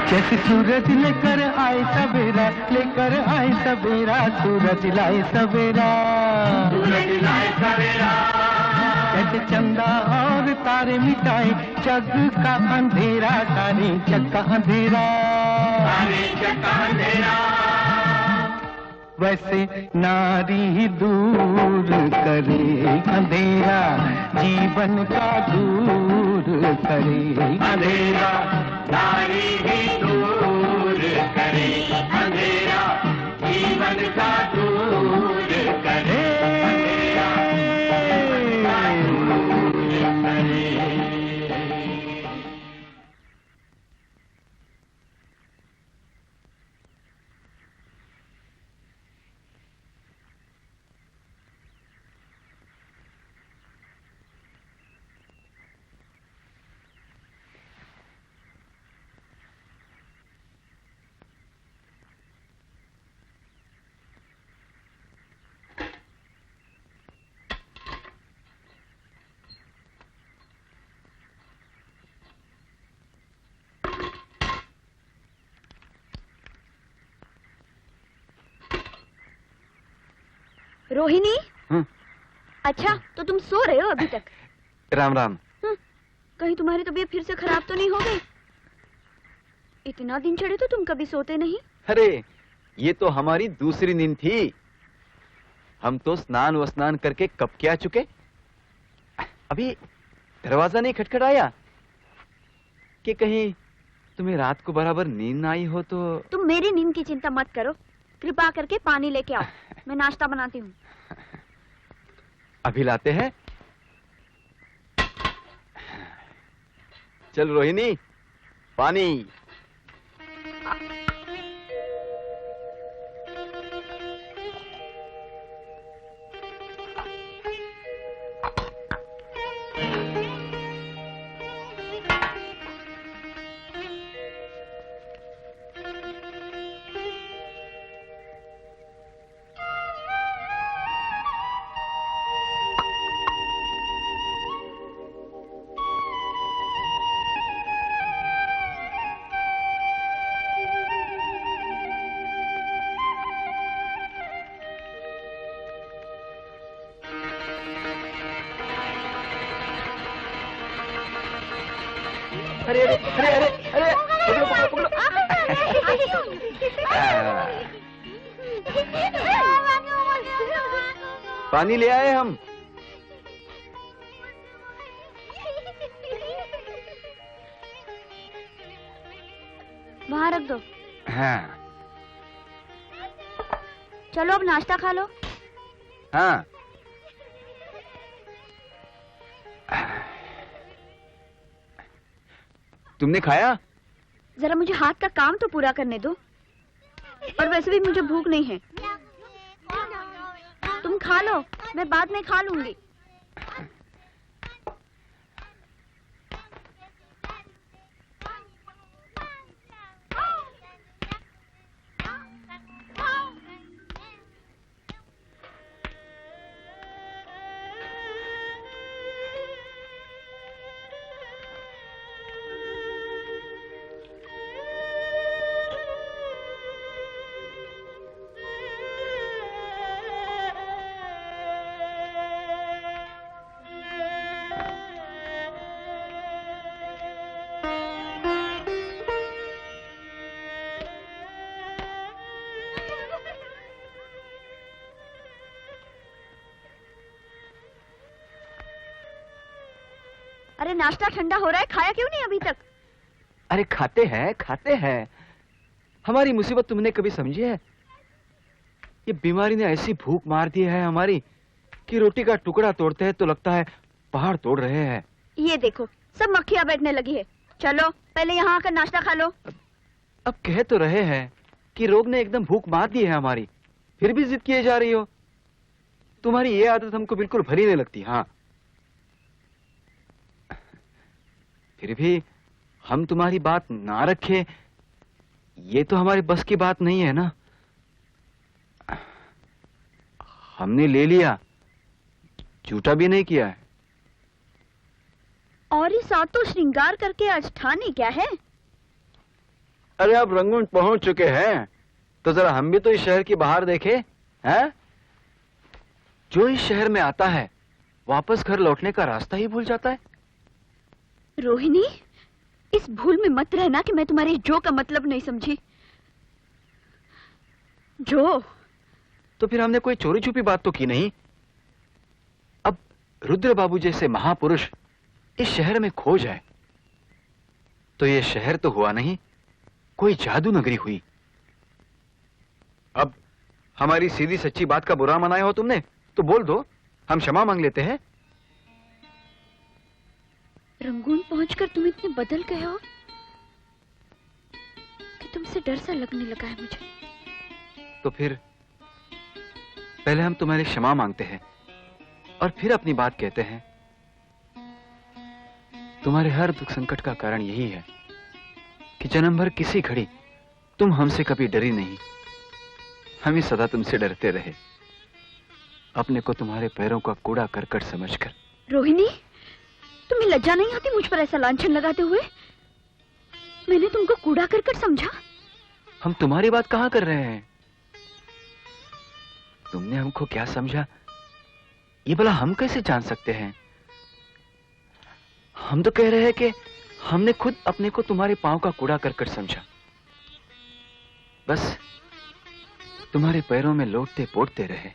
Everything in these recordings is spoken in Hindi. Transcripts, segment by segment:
जैसे सूरज लेकर आए सवेरा, लेकर आए सवेरा, सूरज लाए सवेरा, सूरज लाए सवेरा। जैसे चंदा और तारे मिटाए जग का अंधेरा, सारे जग का अंधेरा, सारे जग का अंधेरा। वैसे नारी दूर करे अंधेरा, जीवन का दूर करे अंधेरा। नारी ही दूर करे अंधेरा, जीवन का दूर करे अंधेरा, दूर करे। रोहिणी। अच्छा, तो तुम सो रहे हो अभी तक? राम राम। कहीं तुम्हारी तबीयत फिर से खराब तो नहीं हो गई? इतना दिन चढ़े तो तुम कभी सोते नहीं। अरे ये तो हमारी दूसरी नींद थी। हम तो स्नान वस्नान करके कब के आ चुके। अभी दरवाजा नहीं खटखटाया कि कहीं तुम्हें रात को बराबर नींद ना आई हो तो। तुम मेरी नींद की चिंता मत करो, कृपा करके पानी लेके आओ, मैं नाश्ता बनाती हूँ। अभी लाते हैं। चल रोहिणी, पानी। अरे अरे अरे अरे अरे पकड़ो पकड़ो पकड़ो। पानी ले आए हम। वहाँ रख दो। हाँ। चलो अब नाश्ता खा लो। हाँ। तुमने खाया? जरा मुझे हाथ का काम तो पूरा करने दो। और वैसे भी मुझे भूख नहीं है। तुम खा लो, मैं बाद में खा लूंगी। अरे नाश्ता ठंडा हो रहा है, खाया क्यों नहीं अभी तक? अरे खाते हैं। हमारी मुसीबत तुमने कभी समझी है? ये बीमारी ने ऐसी भूख मार दी है हमारी कि रोटी का टुकड़ा तोड़ते हैं तो लगता है पहाड़ तोड़ रहे हैं। ये देखो, सब मक्खियां बैठने लगी है। चलो पहले यहाँ आकर नाश्ता खा लो। अब कह तो रहे हैं कि रोग ने एकदम भूख मार दी है हमारी, फिर भी जिद किए जा रही हो। तुम्हारी ये आदत हमको बिल्कुल भली नहीं लगती। हाँ, फिर भी हम तुम्हारी बात ना रखे, ये तो हमारे बस की बात नहीं है ना। हमने ले लिया, झूठा भी नहीं किया है। और ये सातों श्रृंगार करके आज ठानी क्या है? अरे आप रंगून पहुंच चुके हैं तो जरा हम भी तो इस शहर की बाहर देखें, हैं? जो इस शहर में आता है वापस घर लौटने का रास्ता ही भूल जाता है। रोहिणी, इस भूल में मत रहना कि मैं तुम्हारे जो का मतलब नहीं समझी। जो तो फिर हमने कोई चोरी छुपी बात तो की नहीं। अब रुद्र बाबू जैसे महापुरुष इस शहर में खो जाए तो ये शहर तो हुआ नहीं, कोई जादू नगरी हुई। अब हमारी सीधी सच्ची बात का बुरा मनाया हो तुमने तो बोल दो, हम क्षमा मांग लेते हैं। रंगून पहुंचकर तुम इतने बदल गए हो कि तुमसे डर सा लगने लगा है मुझे। तो फिर पहले हम तुम्हारी क्षमा मांगते हैं और फिर अपनी बात कहते हैं। तुम्हारे हर दुख संकट का कारण यही है कि जन्म भर किसी घड़ी तुम हमसे कभी डरी नहीं, हम ही सदा तुमसे डरते रहे, अपने को तुम्हारे पैरों का कूड़ा करकट समझकर। रोहिणी, तुम्हें लज्जा नहीं आती मुझ पर ऐसा लांछन लगाते हुए? मैंने तुमको कूड़ा करकट समझा? हम तुम्हारी बात कहां कर रहे हैं? तुमने हमको क्या समझा ये भला हम कैसे जान सकते हैं? हम तो कह रहे हैं कि हमने खुद अपने को तुम्हारे पांव का कूड़ा करकट समझा। बस तुम्हारे पैरों में लौटते पोड़ते रहे।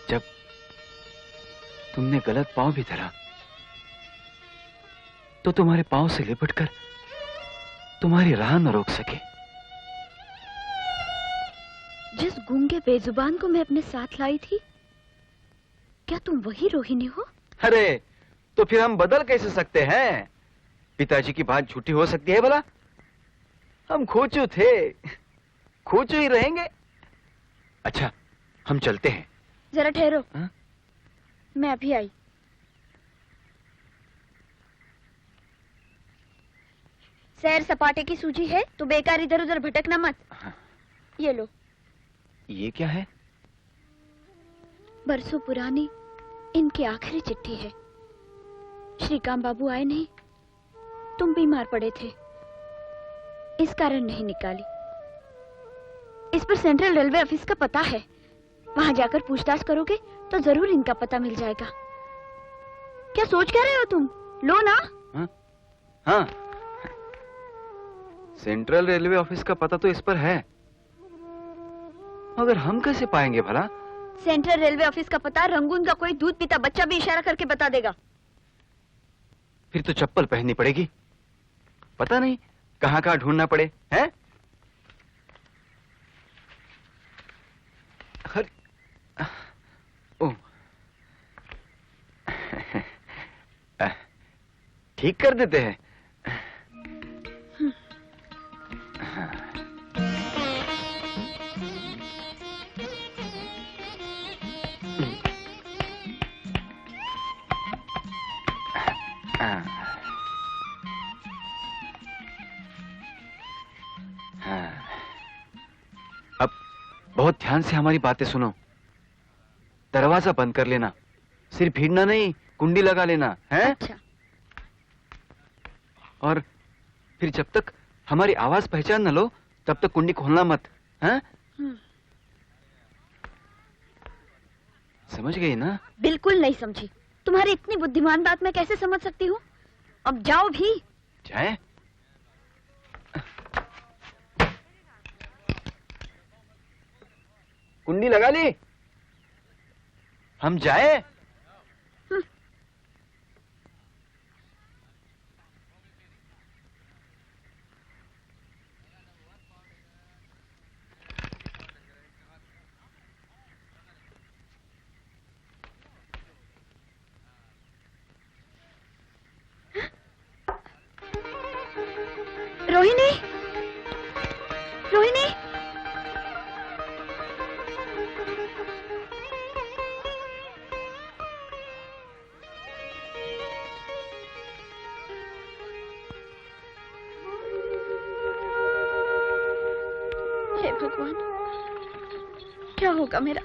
जब तुमने गलत पांव भी धरा तो तुम्हारे पांव से लिपटकर तुम्हारी राह न रोक सके। जिस गूंगे बेजुबान को मैं अपने साथ लाई थी, क्या तुम वही रोहिणी हो? अरे तो फिर हम बदल कैसे सकते हैं? पिताजी की बात झूठी हो सकती है भला? हम खोचू थे, खोचू ही रहेंगे। अच्छा हम चलते हैं। जरा ठहरो। हा? मैं अभी आई। सैर सपाटे की सूजी है तो बेकार इधर उधर भटकना मत। हाँ। ये लो। ये क्या है? बरसों पुरानी इनकी आखिरी चिट्ठी है। श्रीकांत बाबू आए नहीं, तुम बीमार पड़े थे, इस कारण नहीं निकाली। इस पर सेंट्रल रेलवे ऑफिस का पता है, वहां जाकर पूछताछ करोगे तो जरूर इनका पता मिल जाएगा। क्या सोच क्या रहे हो तुम? लो ना। हाँ? हाँ। सेंट्रल रेलवे ऑफिस का पता तो इस पर है, मगर हम कैसे पाएंगे भला? सेंट्रल रेलवे ऑफिस का पता रंगून का कोई दूध पीता बच्चा भी इशारा करके बता देगा। फिर तो चप्पल पहननी पड़ेगी, पता नहीं कहां कहां ढूंढना पड़े, हैं? ओह, ठीक कर देते हैं। अब बहुत ध्यान से हमारी बातें सुनो। दरवाजा बंद कर लेना, सिर्फ भीड़ना नहीं, कुंडी लगा लेना है। अच्छा। और फिर जब तक हमारी आवाज पहचान न लो तब तक कुंडी खोलना मत, हैं? समझ गई ना? बिल्कुल नहीं समझी। तुम्हारी इतनी बुद्धिमान बात मैं कैसे समझ सकती हूँ? अब जाओ भी। जाए? कुंडी लगा ली? हम जाए? रोहिणी, रोहिणी, हे भगवान, क्या होगा मेरा?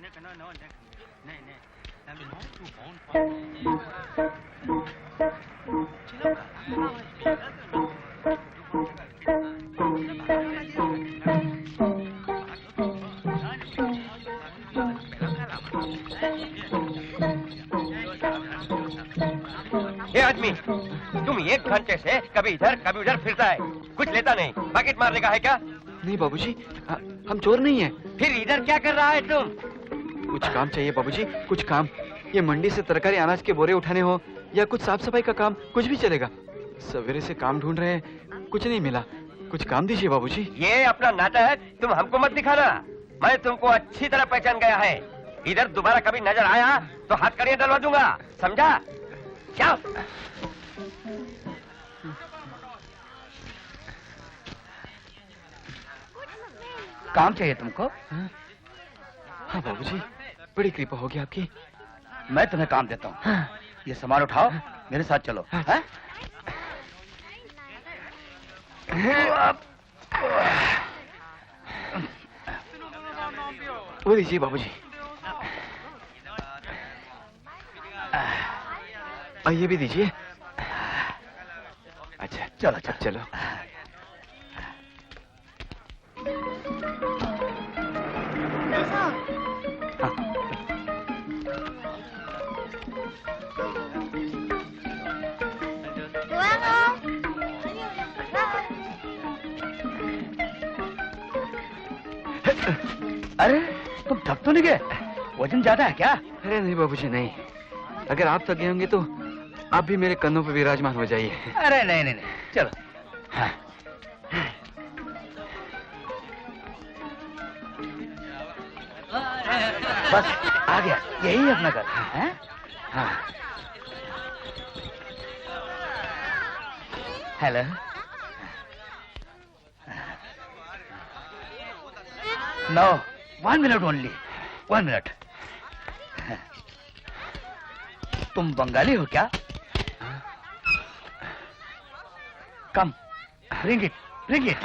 ये आदमी, तुम 1 घंटे से कभी इधर कभी उधर फिरता है, कुछ लेता नहीं, पॉकेट मारने का है क्या? नहीं बाबूजी, हम चोर नहीं हैं। फिर इधर क्या कर रहा है तुम? कुछ काम चाहिए बाबूजी, कुछ काम। ये मंडी से तरकारी अनाज के बोरे उठाने हो या कुछ साफ सफाई का काम, कुछ भी चलेगा। सवेरे से काम ढूंढ रहे हैं, कुछ नहीं मिला। कुछ काम दीजिए बाबूजी। ये अपना नाटक तुम हमको मत दिखाना, मैं तुमको अच्छी तरह पहचान गया है। इधर दोबारा कभी नजर आया तो हथकड़ियां डलवा दूंगा, समझा? क्या? काम चाहिए तुमको? हाँ बाबूजी, बड़ी कृपा होगी आपकी। मैं तुम्हें काम देता हूँ। ये सामान उठाओ, मेरे साथ चलो। हाँ? वो दीजिए बाबूजी। ये भी दीजिए। अच्छा चलो चलो चलो। अरे तुम थक तो नहीं गए? वजन ज्यादा है क्या? अरे नहीं बाबूजी नहीं, अगर आप थक गए होंगे तो आप भी मेरे कंधों पर विराजमान हो जाइए। अरे नहीं नहीं नहीं, चलो। हाँ। बस आ गया, यही है अपना घर। हाँ? हाँ। Hello. No, 1 minute only, 1 minute. तुम बंगाली हो क्या? Come, bring it, bring it.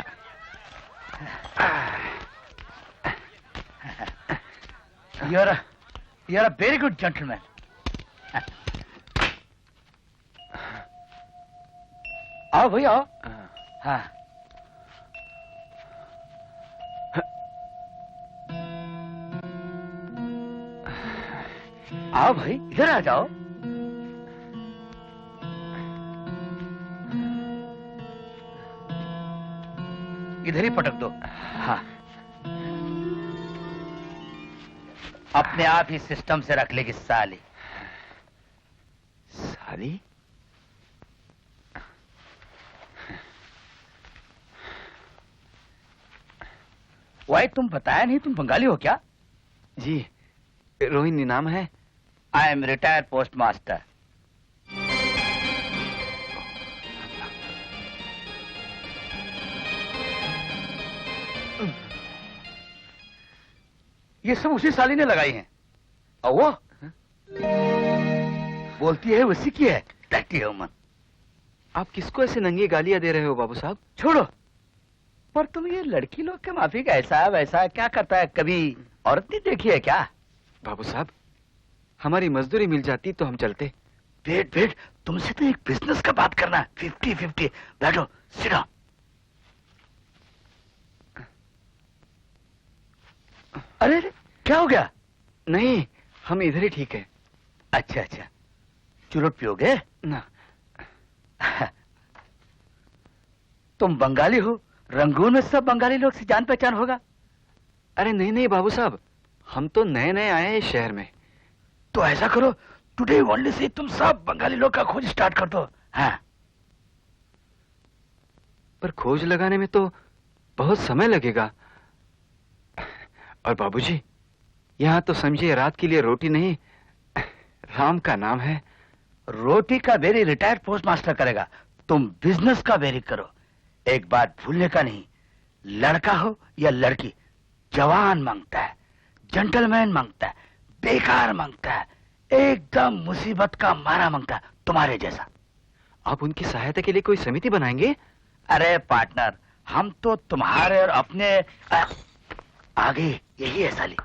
You're a very good gentleman. आओ भाई आओ। हाँ। आओ भाई, इधर आ जाओ। इधर ही पटक दो। हाँ। अपने आप ही सिस्टम से रख लेगी साली। साली? वाई तुम बताया नहीं, तुम बंगाली हो क्या? जी, रोहिणी नाम है। I am retired post master. ये सब उसी साली ने लगाई हैं। और वो बोलती है उसी की है। मन। आप किसको ऐसे नंगी गालियां दे रहे हो बाबू साहब? छोड़ो, पर तुम ये लड़की लोग के माफिक ऐसा वैसा क्या करता है, कभी औरत नहीं देखी है क्या? बाबू साहब, हमारी मजदूरी मिल जाती तो हम चलते। वेट वेट, तुमसे तो एक बिजनेस का बात करना। 50-50। बैठो, सिट डाउन। अरे क्या हो गया? नहीं, हम इधर ही ठीक है। अच्छा अच्छा, चुरुट पियोगे ना? तुम बंगाली हो, रंगून में सब बंगाली लोग से जान पहचान होगा। अरे नहीं नहीं बाबू साहब, हम तो नए नए आए हैं इस शहर में। तो ऐसा करो, टुडे ओनली से तुम सब बंगाली लोग का खोज स्टार्ट कर दो। हाँ। पर खोज लगाने में तो बहुत समय लगेगा। और बाबूजी, यहाँ तो समझिए रात के लिए रोटी नहीं, राम का नाम है। रोटी का बेरी रिटायर्ड पोस्ट मास्टर करेगा, तुम बिजनेस का बेरी करो। एक बात भूलने का नहीं, लड़का हो या लड़की, जवान मांगता है, जेंटलमैन मांगता है, बेकार मांगता है, एकदम मुसीबत का मारा मांगता है, तुम्हारे जैसा। आप उनकी सहायता के लिए कोई समिति बनाएंगे? अरे पार्टनर, हम तो तुम्हारे और अपने आगे यही है साली।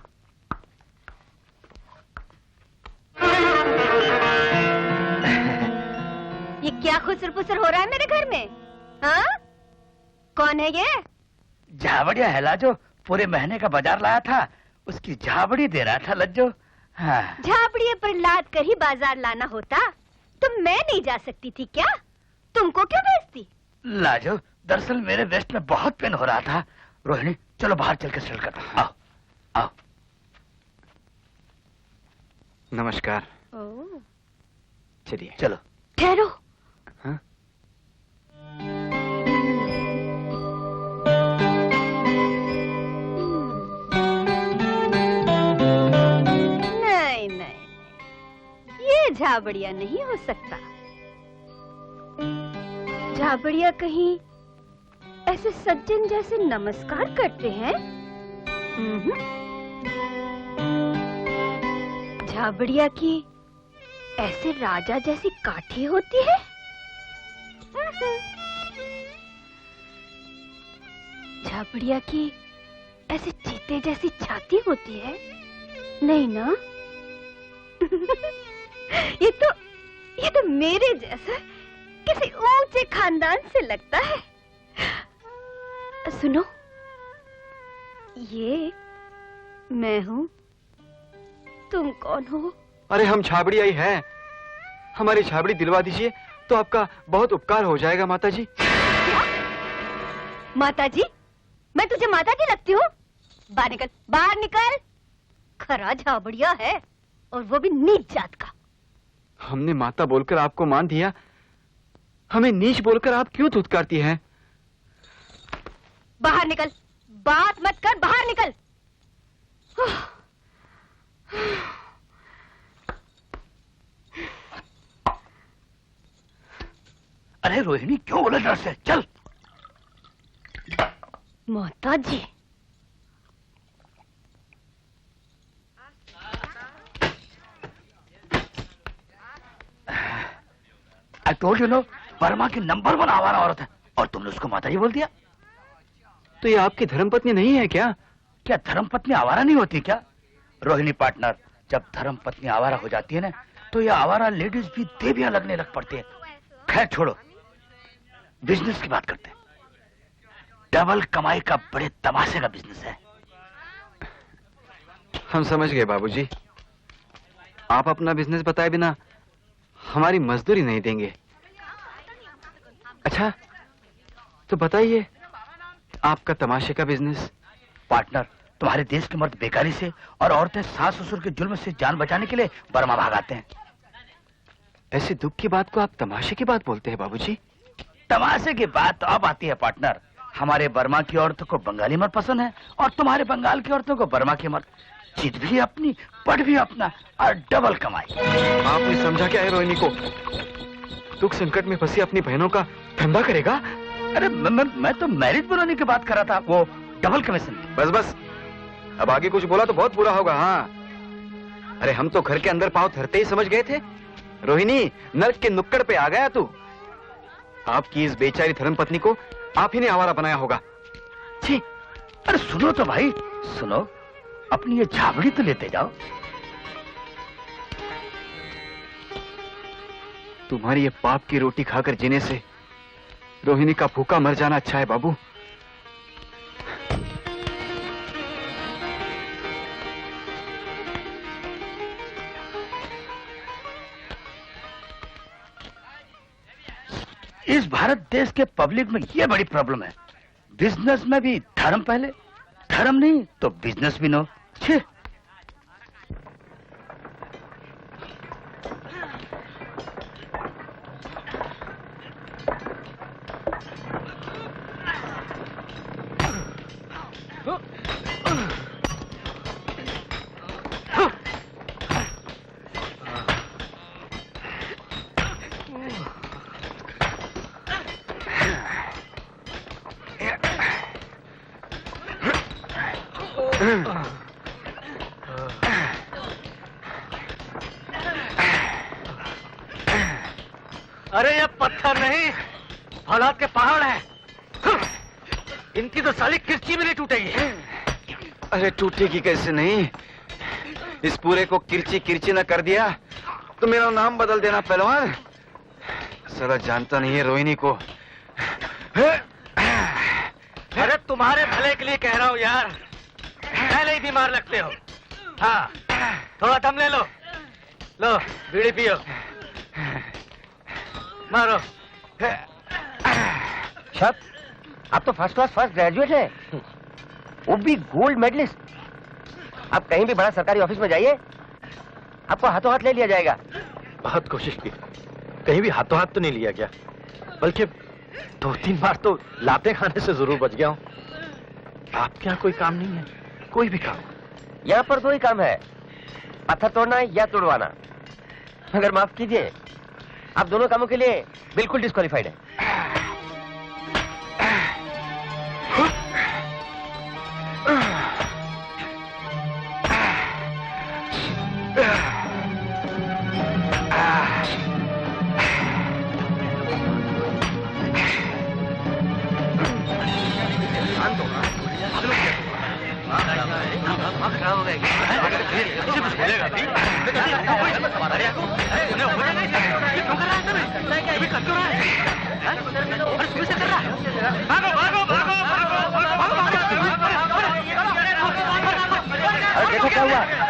ये क्या खुसर पुसर हो रहा है मेरे घर में? हाँ? कौन है ये? झाबड़िया है जो पूरे महीने का बाजार लाया था, उसकी झाबड़ी दे रहा था लज्जो। हाँ। झाबड़िए पर लाद कर ही बाजार लाना होता तो मैं नहीं जा सकती थी क्या? तुमको क्यों भेजती? लाजो, दरअसल मेरे वेस्ट में बहुत पेन हो रहा था। रोहिणी, चलो बाहर चल के सेटल करते हैं। आओ आओ। नमस्कार। ओह, चलिए। चलो। ठहरो। हाँ? नहीं नहीं, ये झाबड़िया नहीं हो सकता। झाबड़िया कहीं ऐसे सज्जन जैसे नमस्कार करते हैं? झाबड़िया की ऐसे राजा जैसी काठी होती है? झाबड़िया की ऐसे चीते जैसी छाती होती है? नहीं ना? ये तो मेरे जैसा किसी ऊंचे खानदान से लगता है। सुनो, ये मैं हूँ। तुम कौन हो? अरे हम छाबड़ी आई है, हमारी छाबड़ी दिलवा दीजिए तो आपका बहुत उपकार हो जाएगा माता जी। क्या? माता जी? मैं तुझे माता जी लगती हूँ? बाहर निकल, बाहर निकल। खरा झाबड़िया है और वो भी नीच जात का। हमने माता बोलकर आपको मान दिया, हमें नीच बोलकर आप क्यों धुतकारती हैं? बाहर निकल, बात मत कर, बाहर निकल। अरे रोहिणी, क्यों बोला डर से? चल। माता जी, I told you no, Burma की नंबर 1 आवारा औरत है और तुमने उसको माता जी बोल दिया। तो ये आपकी धर्मपत्नी नहीं है क्या? क्या धर्मपत्नी आवारा नहीं होती क्या? रोहिणी पार्टनर, जब धर्मपत्नी आवारा हो जाती है ना, तो ये आवारा लेडीज भी देवियां लगने लग पड़ती है। खैर छोड़ो, बिजनेस की बात करते हैं। डबल कमाई का बड़े तमाशे का बिजनेस है। हम समझ गए बाबूजी, आप अपना बिजनेस बताए बिना हमारी मजदूरी नहीं देंगे। अच्छा तो बताइए, आपका तमाशे का बिजनेस? पार्टनर, तुम्हारे देश के मर्द बेकारी से और औरतें सास ससुर के जुल्म से जान बचाने के लिए बर्मा भागाते हैं। ऐसे दुख की बात को आप तमाशे की बात बोलते हैं बाबूजी? तमाशे की बात तो अब आती है पार्टनर। हमारे बर्मा की औरतों को बंगाली मर्द पसंद है और तुम्हारे बंगाल की औरतों को बर्मा के मर्द। जिद भी अपनी, पढ़ भी अपना और डबल कमाई। आपने समझा क्या है रोहिणी को? दुख संकट में फंसी अपनी बहनों का धंधा करेगा? अरे मैं तो मैरिज ब्यूरो की बात कर रहा था, वो डबल कमीशन। बस बस, अब आगे कुछ बोला तो बहुत बुरा होगा। हाँ, अरे हम तो घर के अंदर पांव धरते ही समझ गए थे। रोहिणी, नर्क के नुक्कड़ पे आ गया तू। आपकी इस बेचारी धर्मपत्नी को आप ही ने आवारा बनाया होगा। छी, अरे सुनो तो भाई, सुनो, अपनी ये झाबड़ी तो लेते जाओ। तुम्हारी ये पाप की रोटी खाकर जीने से रोहिणी का भूखा मर जाना अच्छा है बाबू। इस भारत देश के पब्लिक में ये बड़ी प्रॉब्लम है। बिजनेस में भी धर्म पहले, धर्म नहीं तो बिजनेस भी नो। छे। अरे ये पत्थर नहीं, औलाद के पहाड़ है। इनकी तो साली किरची भी नहीं टूटेगी। अरे टूटेगी कैसे नहीं? इस पूरे को किरची किरची न कर दिया तो मेरा नाम बदल देना पहलवान। साला जानता नहीं है रोहिणी को। अरे तुम्हारे भले के लिए कह रहा हूँ यार, पहले ही बीमार लगते हो। हाँ, थोड़ा दम ले लो, लो बीड़ी पियो, मारो। शब, आप तो फर्स्ट क्लास फर्स्ट ग्रेजुएट है, वो भी गोल्ड मेडलिस्ट। आप कहीं भी बड़ा सरकारी ऑफिस में जाइए, आपको हाथों हाथ ले लिया जाएगा। बहुत कोशिश की, कहीं भी हाथों हाथ तो नहीं लिया गया, बल्कि 2-3 बार तो लाते खाने से जरूर बच गया हूँ। आपके यहाँ कोई काम नहीं है? कोई भी काम? यहाँ पर दो ही काम है, पत्थर तोड़ना या तोड़वाना। मगर माफ कीजिए, आप दोनों कामों के लिए बिल्कुल डिस्क्वालिफाइड है। देखो क्या हुआ?